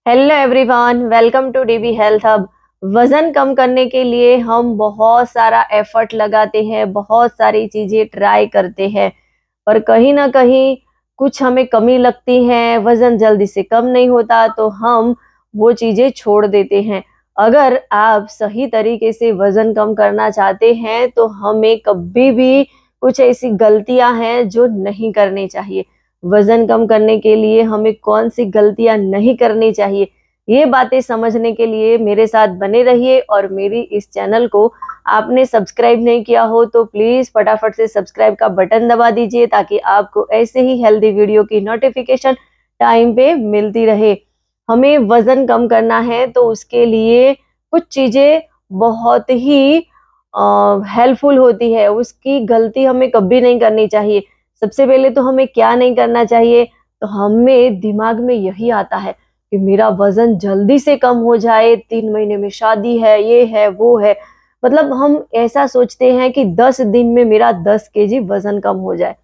Hello everyone, welcome to DB health hub. वजन कम करने के लिए हम बहुत सारा एफर्ट लगाते हैं, बहुत सारी चीजें ट्राई करते हैं, पर कहीं ना कहीं कुछ हमें कमी लगती है, वजन जल्दी से कम नहीं होता तो हम वो चीजें छोड़ देते हैं। अगर आप सही तरीके से वजन कम करना चाहते हैं तो हमें कभी भी कुछ ऐसी गलतियां हैं जो नहीं करनी चाहिए। वजन कम करने के लिए हमें कौन सी गलतियां नहीं करनी चाहिए, ये बातें समझने के लिए मेरे साथ बने रहिए। और मेरी इस चैनल को आपने सब्सक्राइब नहीं किया हो तो प्लीज फटाफट से सब्सक्राइब का बटन दबा दीजिए, ताकि आपको ऐसे ही हेल्दी वीडियो की नोटिफिकेशन टाइम पे मिलती रहे। हमें वजन कम करना है तो उसके लिए कुछ चीजें बहुत ही हेल्पफुल होती है, उसकी गलती हमें कभी नहीं करनी चाहिए। सबसे पहले तो हमें क्या नहीं करना चाहिए, तो हमें दिमाग में यही आता है कि मेरा वजन जल्दी से कम हो जाए, 3 महीने में शादी है, ये है वो है। मतलब हम ऐसा सोचते हैं कि 10 दिन में मेरा 10 kg वजन कम हो जाए,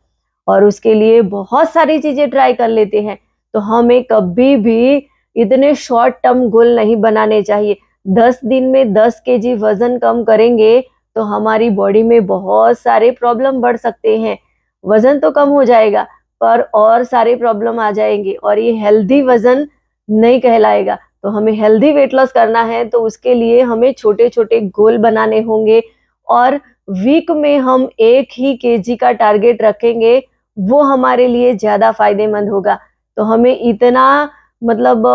और उसके लिए बहुत सारी चीजें ट्राई कर लेते हैं। तो हमें कभी भी इतने शॉर्ट टर्म गोल नहीं बनाने चाहिए। 10 दिन में 10 kg वजन कम करेंगे तो हमारी बॉडी में बहुत सारे प्रॉब्लम बढ़ सकते हैं। वजन तो कम हो जाएगा पर और सारे प्रॉब्लम आ जाएंगे, और ये हेल्दी वजन नहीं कहलाएगा। तो हमें हेल्दी वेट लॉस करना है तो उसके लिए हमें छोटे छोटे गोल बनाने होंगे, और वीक में हम 1 ही kg का टारगेट रखेंगे, वो हमारे लिए ज्यादा फायदेमंद होगा। तो हमें इतना मतलब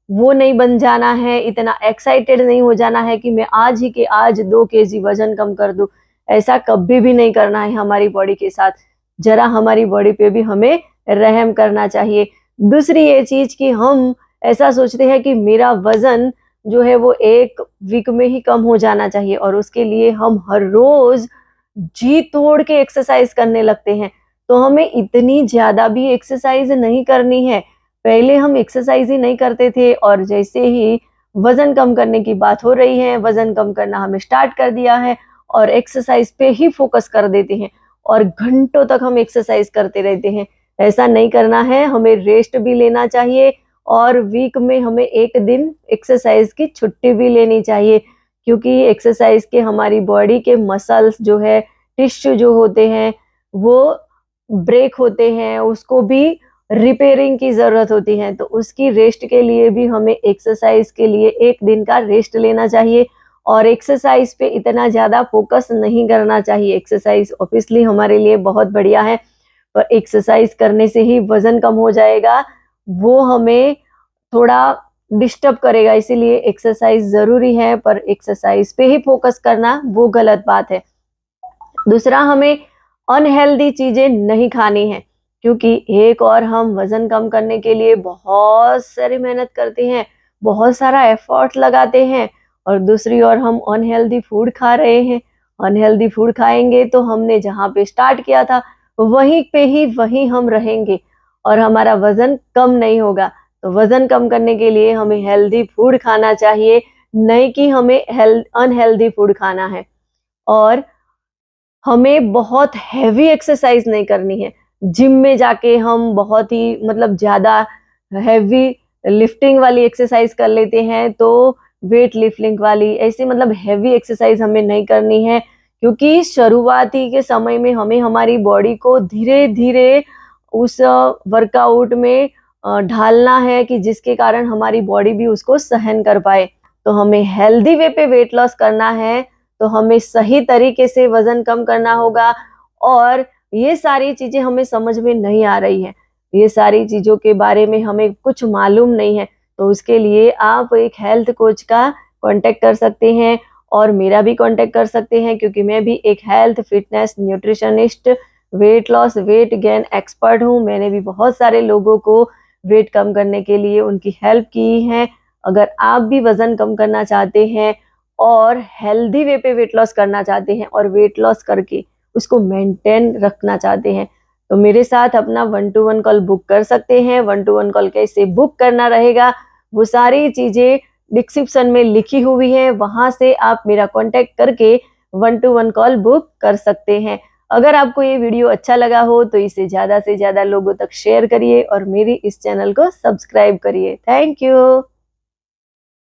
वो नहीं बन जाना है, इतना एक्साइटेड नहीं हो जाना है कि मैं आज ही के आज 2 kg वजन कम कर दूं। ऐसा कभी भी नहीं करना है हमारी बॉडी के साथ। जरा हमारी बॉडी पे भी हमें रहम करना चाहिए। दूसरी ये चीज कि हम ऐसा सोचते हैं कि मेरा वजन जो है वो 1 वीक में ही कम हो जाना चाहिए, और उसके लिए हम हर रोज जी तोड़ के एक्सरसाइज करने लगते हैं। तो हमें इतनी ज्यादा भी एक्सरसाइज नहीं करनी है। पहले हम एक्सरसाइज ही नहीं करते थे, और जैसे ही वजन कम करने की बात हो रही है, वजन कम करना हमें स्टार्ट कर दिया है और एक्सरसाइज पे ही फोकस कर देते हैं, और घंटों तक हम एक्सरसाइज करते रहते हैं। ऐसा नहीं करना है, हमें रेस्ट भी लेना चाहिए, और वीक में हमें 1 दिन एक्सरसाइज की छुट्टी भी लेनी चाहिए। क्योंकि एक्सरसाइज के हमारी बॉडी के मसल्स जो है, टिश्यू जो होते हैं, वो ब्रेक होते हैं, उसको भी रिपेयरिंग की जरूरत होती है। तो उसकी रेस्ट के लिए भी हमें एक्सरसाइज के लिए 1 दिन का रेस्ट लेना चाहिए, और एक्सरसाइज पे इतना ज्यादा फोकस नहीं करना चाहिए। एक्सरसाइज ऑब्वियसली हमारे लिए बहुत बढ़िया है, पर एक्सरसाइज करने से ही वजन कम हो जाएगा, वो हमें थोड़ा डिस्टर्ब करेगा। इसीलिए एक्सरसाइज जरूरी है, पर एक्सरसाइज पे ही फोकस करना वो गलत बात है। दूसरा, हमें अनहेल्दी चीजें नहीं खानी है, क्योंकि एक और हम वजन कम करने के लिए बहुत सारी मेहनत करते हैं, बहुत सारा एफर्ट लगाते हैं, और दूसरी ओर हम अनहेल्दी फूड खा रहे हैं। अनहेल्दी फूड खाएंगे तो हमने जहाँ पे स्टार्ट किया था वहीं पे ही वहीं हम रहेंगे, और हमारा वजन कम नहीं होगा। तो वजन कम करने के लिए हमें हेल्दी फूड खाना चाहिए, नहीं कि हमें अनहेल्दी फूड खाना है। और हमें बहुत हैवी एक्सरसाइज नहीं करनी है। जिम में जाके हम बहुत ही मतलब ज्यादा हैवी लिफ्टिंग वाली एक्सरसाइज कर लेते हैं, तो वेट लिफ्टिंग वाली ऐसी मतलब हैवी एक्सरसाइज हमें नहीं करनी है। क्योंकि शुरुआती के समय में हमें हमारी बॉडी को धीरे धीरे उस वर्कआउट में ढालना है, कि जिसके कारण हमारी बॉडी भी उसको सहन कर पाए। तो हमें हेल्दी वे पे वेट लॉस करना है, तो हमें सही तरीके से वजन कम करना होगा। और ये सारी चीजें हमें समझ में नहीं आ रही है, ये सारी चीजों के बारे में हमें कुछ मालूम नहीं है, तो उसके लिए आप एक हेल्थ कोच का कांटेक्ट कर सकते हैं, और मेरा भी कांटेक्ट कर सकते हैं, क्योंकि मैं भी एक health fitness nutritionist, weight loss weight gain expert हूँ। मैंने भी बहुत सारे लोगों को वेट कम करने के लिए उनकी हेल्प की है। अगर आप भी वजन कम करना चाहते हैं और हेल्दी वे पे वेट लॉस करना चाहते हैं, और वेट लॉस करके उसको मेंटेन रखना चाहते हैं, तो मेरे साथ अपना 1-to-1 कॉल बुक कर सकते हैं। 1-to-1 कॉल कैसे बुक करना रहेगा, वो सारी चीजें डिस्क्रिप्शन में लिखी हुई है, वहां से आप मेरा कांटेक्ट करके 1-to-1 कॉल बुक कर सकते हैं। अगर आपको ये वीडियो अच्छा लगा हो तो इसे ज़्यादा से ज़्यादा लोगों तक शेयर करिए और मेरी इस चैनल को सब्सक्राइब करिए। Thank you.